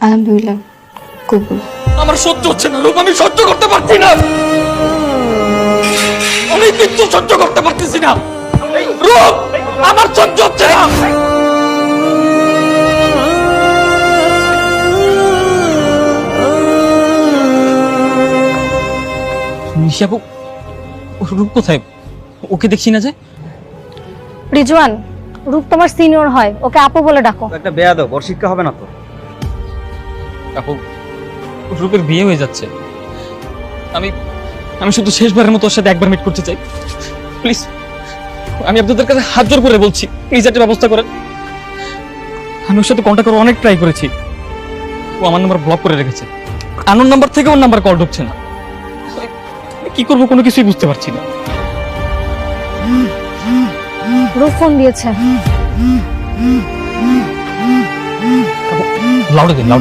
আলহামদুলিল্লাহ কবুল। আমার সহ্য হচ্ছে না রূপ, আমি সহ্য করতে পারছি না, আমি কিচ্ছু সহ্য করতে পারতেছি না রূপ, আমার সহ্য হচ্ছে না। নিশাপু, রূপ কোথায়? ওকে দেখছি না যে। রিজওয়ান, রূপ তোমার সিনিয়র হয়, ওকে আপু বলে ডাকো। একটা বেয়াদব, ওর শিক্ষা হবে না তো। আপু, রূপের বিয়ে হয়ে যাচ্ছে, আমি আমি শুধু শেষবারের মতো ওর সাথে একবার মিট করতে চাই, প্লিজ। আমি আপনাদের কাছে হাত জোর করে বলছি, প্লিজ একটা ব্যবস্থা করেন। আমি ওর সাথে কন্ট্যাক্ট করার অনেক ট্রাই করেছি, ও আমার নাম্বার ব্লক করে রেখেছে, আননোন নাম্বার থেকে ওর নাম্বার কল ঢুকছে না। কি করবো কোনো কিছুই বুঝতে পারছি না। রূপ ফোন দিয়েছে। লাউডে দিন, লাউডে।